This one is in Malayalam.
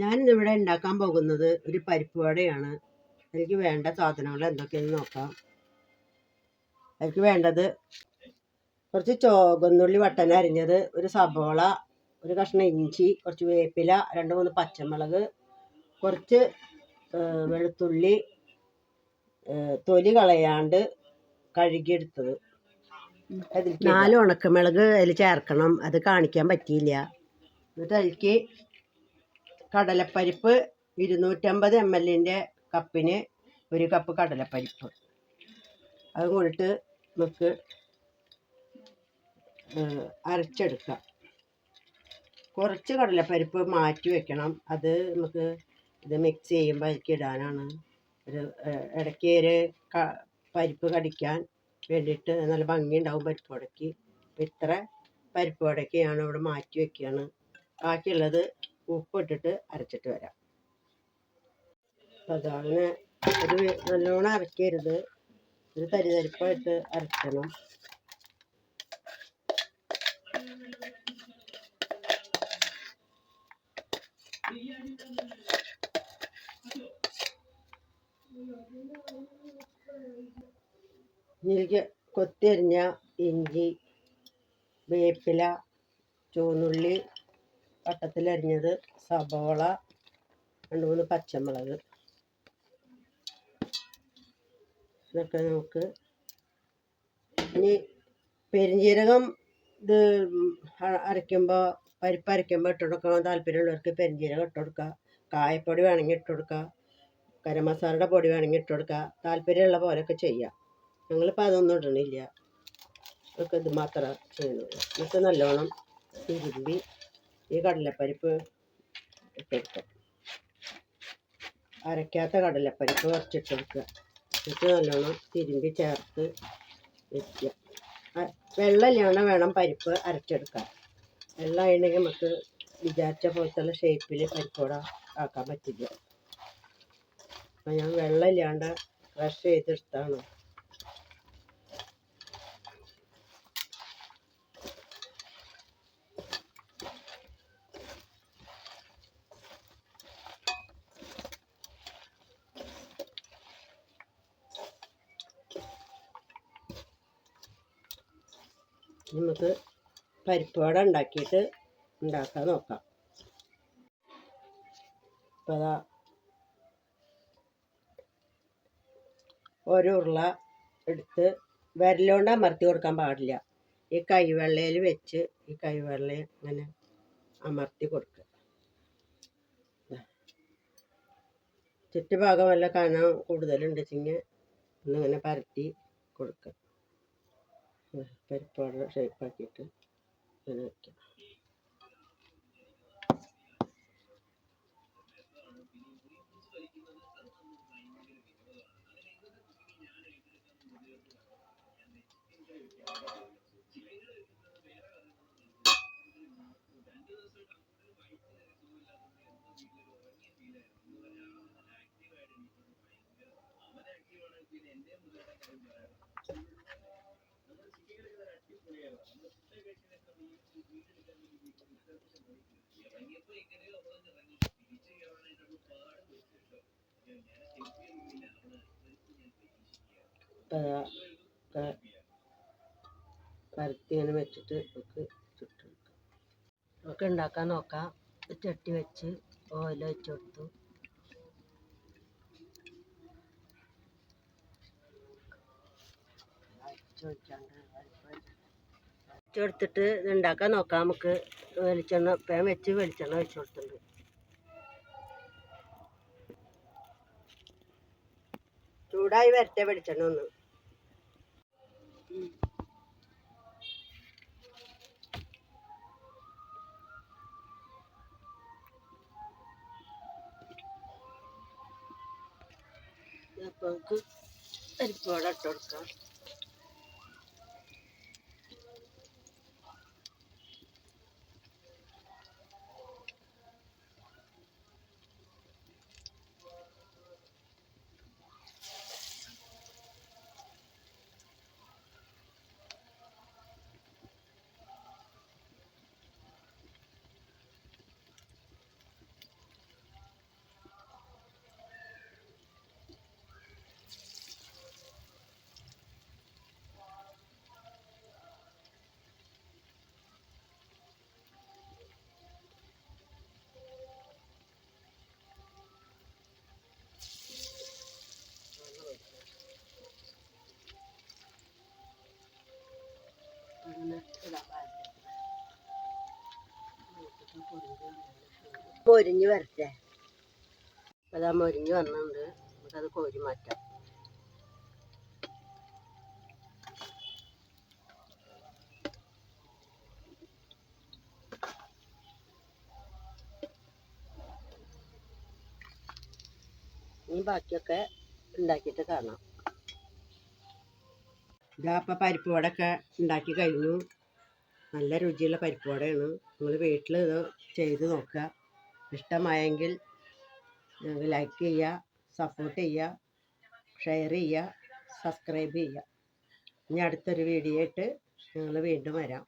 ഞാനിന്നിവിടെ ഉണ്ടാക്കാൻ പോകുന്നത് ഒരു പരിപ്പ് വടയാണ്. എനിക്ക് വേണ്ട സാധനങ്ങൾ എന്തൊക്കെയെന്ന് നോക്കാം. എനിക്ക് വേണ്ടത് കുറച്ച് ചുവന്നുള്ളി വട്ടന അരിഞ്ഞത്, ഒരു സബോള, ഒരു കഷ്ണം ഇഞ്ചി, കുറച്ച് വേപ്പില, 2-3 പച്ചമുളക്, കുറച്ച് വെളുത്തുള്ളി തൊലി കളയാണ്ട് കഴുകിയെടുത്തത്, 4 ഉണക്കമുളക് അതിൽ ചേർക്കണം. അത് കാണിക്കാൻ പറ്റിയില്ല. എന്നിട്ട് അതിലേക്ക് കടലപ്പരിപ്പ് 250 ml കപ്പിന് 1 കപ്പ് കടലപ്പരിപ്പ്, അത് കൊണ്ടിട്ട് നമുക്ക് അരച്ചെടുക്കാം. കുറച്ച് കടലപ്പരിപ്പ് മാറ്റി വെക്കണം. അത് നമുക്ക് ഇത് മിക്സ് ചെയ്യുമ്പോൾ അതിലേക്ക് ഇടാനാണ്. ഒരു ഇടയ്ക്ക് പരിപ്പ് കടിക്കാൻ വേണ്ടിയിട്ട് നല്ല ഭംഗിയുണ്ടാവും പരിപ്പ് വടയ്ക്ക്. ഇത്ര പരിപ്പ് വടയ്ക്ക് ഞാൻ ഇവിടെ മാറ്റി വയ്ക്കുകയാണ്. ബാക്കിയുള്ളത് ഉപ്പിട്ടിട്ട് അരച്ചിട്ട് വരാം. സാധാരണ ഒരു നല്ലോണം അരക്കരുത്, ഒരു തരിതരിപ്പായിട്ട് അരക്കണം. ഇതിലേക്ക് കൊത്തിയരിഞ്ഞ ഇഞ്ചി, വേപ്പില, ചുവന്നുള്ളി വട്ടത്തിലരിഞ്ഞത്, സബോള, 2-3 പച്ചമുളക്, ഇതൊക്കെ നമുക്ക് ഇനി പെരിഞ്ജീരകം ഇത് അരയ്ക്കുമ്പോൾ പരിപ്പ് അരയ്ക്കുമ്പോൾ ഇട്ട് കൊടുക്കാൻ താല്പര്യമുള്ളവർക്ക് പെരിഞ്ജീരകം ഇട്ട് കൊടുക്കുക. കായപ്പൊടി വേണമെങ്കിൽ ഇട്ട് കൊടുക്കുക. ഗരം മസാലയുടെ പൊടി വേണമെങ്കിൽ ഇട്ട് കൊടുക്കുക. താല്പര്യമുള്ള പോലെയൊക്കെ ചെയ്യാം. ഞങ്ങളിപ്പോൾ അതൊന്നും ഇടണില്ല. അതൊക്കെ ഇത് മാത്രം ചെയ്യുന്നുള്ളൂ. എന്നിട്ട് നല്ലോണം തിരുമ്പി ഈ കടലപ്പരിപ്പ് ഇട്ടെടുക്കുക. അരയ്ക്കാത്ത കടലപ്പരിപ്പ് കുറച്ചിട്ട് കൊടുക്കുക. എന്നിട്ട് നല്ലോണം തിരുമ്പി ചേർത്ത് വയ്ക്കുക. വെള്ളമില്ലാണ്ട് വേണം പരിപ്പ് അരച്ചെടുക്കാൻ. വെള്ളമായിട്ടുണ്ടെങ്കിൽ നമുക്ക് വിചാരിച്ച പോലത്തുള്ള ഷേപ്പിൽ പരിപ്പോട ആക്കാൻ പറ്റില്ല. അപ്പം ഞാൻ വെള്ളമില്ലാണ്ട് ക്രഷ് ചെയ്തെടുത്താണ്. നമുക്ക് പരിപ്പ് വട ഉണ്ടാക്കാൻ നോക്കാം. അപ്പോൾ അതാ ഒരു ഉരുള എടുത്ത് വിരലുകൊണ്ട് അമർത്തി കൊടുക്കാൻ പാടില്ല. ഈ കൈവെള്ളയിൽ വെച്ച് ഈ കൈവെള്ള ഇങ്ങനെ അമർത്തി കൊടുക്കുക. ചുറ്റുഭാഗം വല്ല കനം കൂടുതലുണ്ടെച്ചെങ്കിൽ ഒന്നിങ്ങനെ പരത്തി കൊടുക്കുക. പരിപ്പോടെ ഷേപ്പാക്കിയിട്ട് ഇങ്ങനെ വയ്ക്കാം. പരത്തി ഇങ്ങനെ വെച്ചിട്ട് നമുക്ക് ചുട്ടെടുക്കാം. നമുക്ക് ഉണ്ടാക്കാൻ നോക്കാം. ചട്ടി വെച്ച് ഓയിൽ വെച്ച് കൊടുത്തു. കൊടുത്തിട്ട് ഇത് ഉണ്ടാക്കാൻ നോക്കാം. നമുക്ക് വെളിച്ചെണ്ണ പാൻ വെച്ച് വെളിച്ചെണ്ണ വെച്ച് കൊടുത്തിട്ടുണ്ട്. ചൂടായി വരട്ടെ വെളിച്ചെണ്ണ ഒന്ന്. അപ്പോൾ നമുക്ക് പരിപ്പ് വട ഇട്ട് കൊടുക്കാം. മൊരിഞ്ഞ് വരട്ടെ. അതാ മൊരിഞ്ഞ് വന്നിട്ടുണ്ട്. നമുക്കത് കോരി മാറ്റാം. ഇനി ബാക്കിയൊക്കെ ഉണ്ടാക്കിയിട്ട് കാണാം. ഇതാ അപ്പം പരിപ്പ് വടയൊക്കെ ഉണ്ടാക്കി കഴിഞ്ഞു. നല്ല രുചിയുള്ള പരിപ്പ് വടയാണ്. നിങ്ങൾ വീട്ടിൽ ഇത് ചെയ്ത് നോക്കുക. ഇഷ്ടമായെങ്കിൽ ലൈക്ക് ചെയ്യുക, സപ്പോർട്ട് ചെയ്യുക, ഷെയർ ചെയ്യുക, സബ്സ്ക്രൈബ് ചെയ്യുക. ഇനി അടുത്തൊരു വീഡിയോ ആയിട്ട് ഞങ്ങൾ വീണ്ടും വരാം.